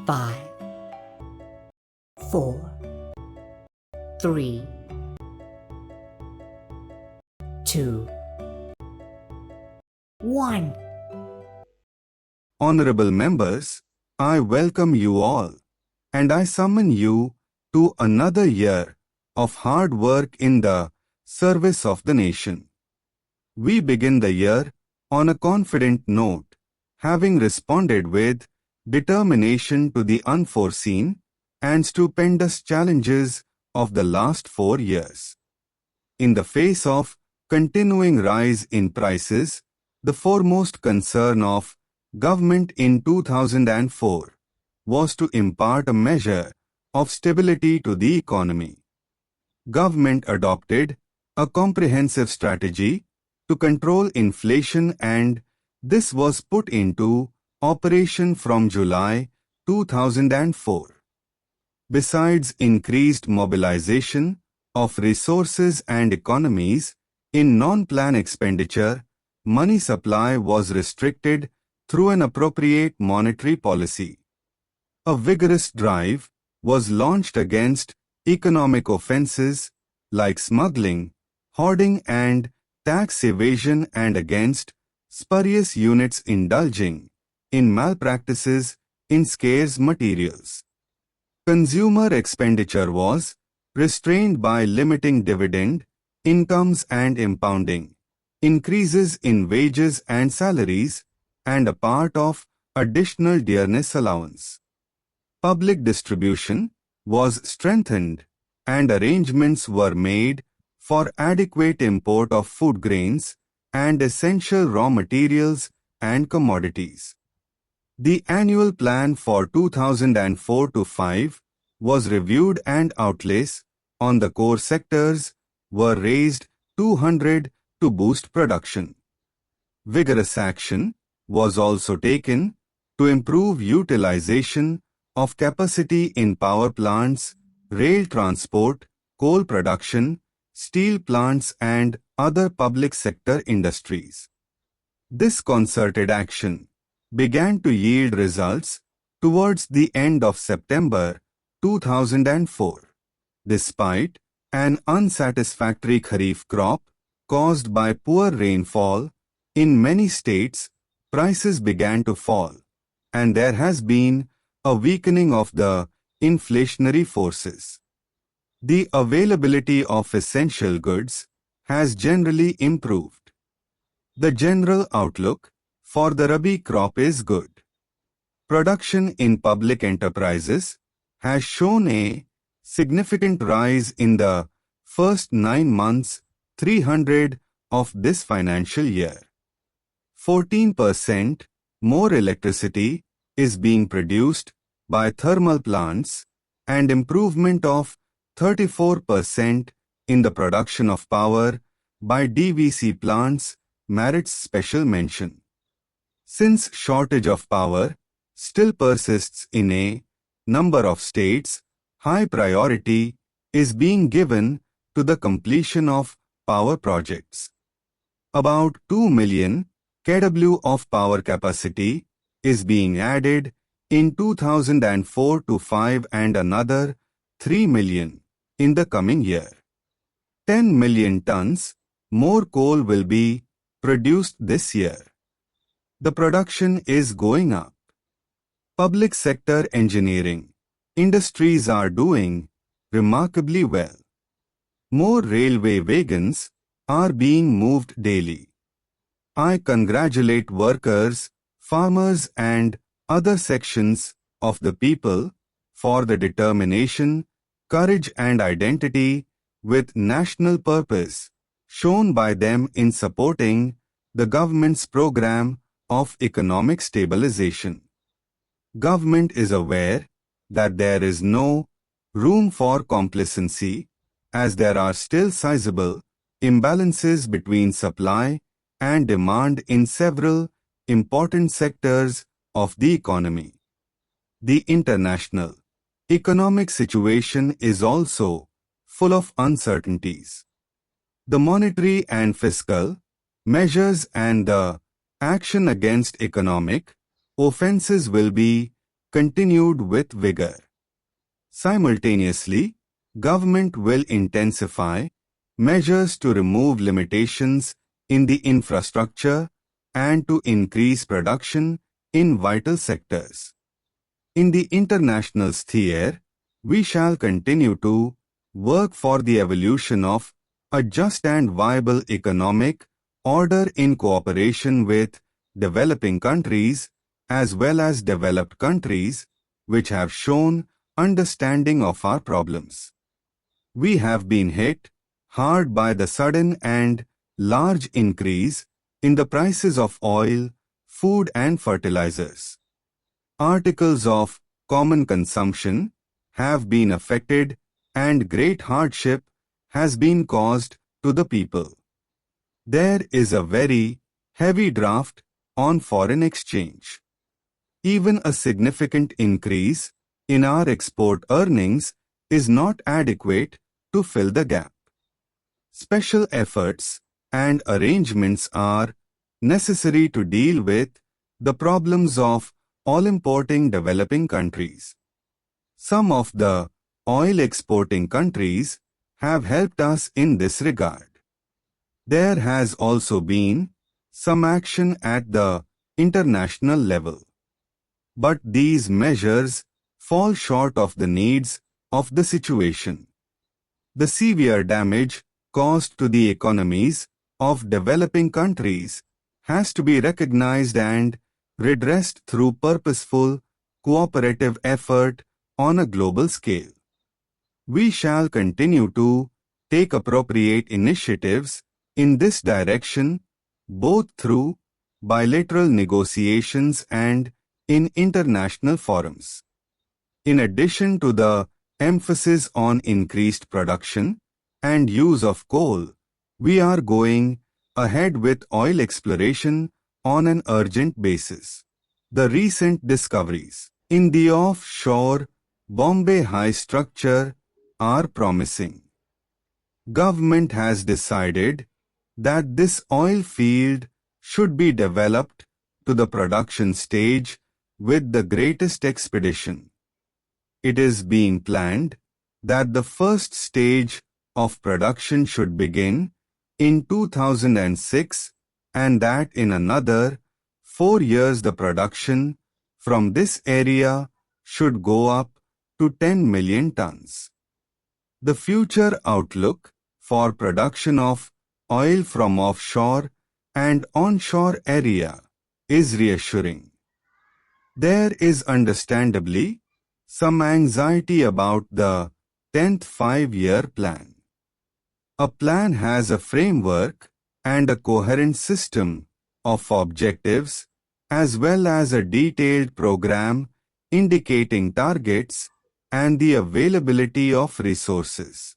5, 4, 3, 2, 1. Honorable members, I welcome you all, and I summon you to another year of hard work in the service of the nation. We begin the year on a confident note, having responded with determination to the unforeseen and stupendous challenges of the last 4 years. In the face of continuing rise in prices, the foremost concern of government in 2004 was to impart a measure of stability to the economy. Government adopted a comprehensive strategy to control inflation, and this was put into operation from July 2004. Besides increased mobilization of resources and economies in non-plan expenditure, money supply was restricted through an appropriate monetary policy. A vigorous drive was launched against economic offences like smuggling, hoarding and tax evasion, and against spurious units indulging in malpractices in scarce materials. Consumer expenditure was restrained by limiting dividend incomes and impounding increases in wages and salaries and a part of additional dearness allowance. Public distribution was strengthened and arrangements were made for adequate import of food grains and essential raw materials and commodities. The annual plan for 2004-5 was reviewed and outlays on the core sectors were raised 200 to boost production. Vigorous action was also taken to improve utilization of capacity in power plants, rail transport, coal production, steel plants and other public sector industries. This concerted action began to yield results towards the end of September 2004. Despite an unsatisfactory kharif crop caused by poor rainfall, in many states, prices began to fall, and there has been a weakening of the inflationary forces. The availability of essential goods has generally improved. The general outlook for the Rabi crop is good. Production in public enterprises has shown a significant rise in the first 9 months 300 of this financial year. 14% more electricity is being produced by thermal plants, and improvement of 34% in the production of power by DVC plants merits special mention. Since shortage of power still persists in a number of states, high priority is being given to the completion of power projects. About 2 million kW of power capacity is being added in 2004-5 and another 3 million in the coming year. 10 million tons more coal will be produced this year. The production is going up. Public sector engineering industries are doing remarkably well. More railway wagons are being moved daily. I congratulate workers, farmers and other sections of the people for the determination, courage and identity with national purpose shown by them in supporting the government's program of economic stabilization. Government is aware that there is no room for complacency, as there are still sizable imbalances between supply and demand in several important sectors of the economy. The international economic situation is also full of uncertainties. The monetary and fiscal measures and the action against economic offenses will be continued with vigor. Simultaneously, government will intensify measures to remove limitations in the infrastructure and to increase production in vital sectors. In the international sphere, we shall continue to work for the evolution of a just and viable economic order in cooperation with developing countries as well as developed countries which have shown understanding of our problems. We have been hit hard by the sudden and large increase in the prices of oil, food and fertilizers. Articles of common consumption have been affected and great hardship has been caused to the people. There is a very heavy draft on foreign exchange. Even a significant increase in our export earnings is not adequate to fill the gap. Special efforts and arrangements are necessary to deal with the problems of all-importing developing countries. Some of the oil-exporting countries have helped us in this regard. There has also been some action at the international level. But these measures fall short of the needs of the situation. The severe damage caused to the economies of developing countries has to be recognized and redressed through purposeful, cooperative effort on a global scale. We shall continue to take appropriate initiatives in this direction, both through bilateral negotiations and in international forums. In addition to the emphasis on increased production and use of coal, we are going ahead with oil exploration on an urgent basis. The recent discoveries in the offshore Bombay High structure are promising. Government has decided that this oil field should be developed to the production stage with the greatest expedition. It is being planned that the first stage of production should begin in 2006 and that in another 4 years the production from this area should go up to 10 million tons. The future outlook for production of oil from offshore and onshore area is reassuring. There is understandably some anxiety about the 10th 5-year plan. A plan has a framework and a coherent system of objectives as well as a detailed program indicating targets and the availability of resources.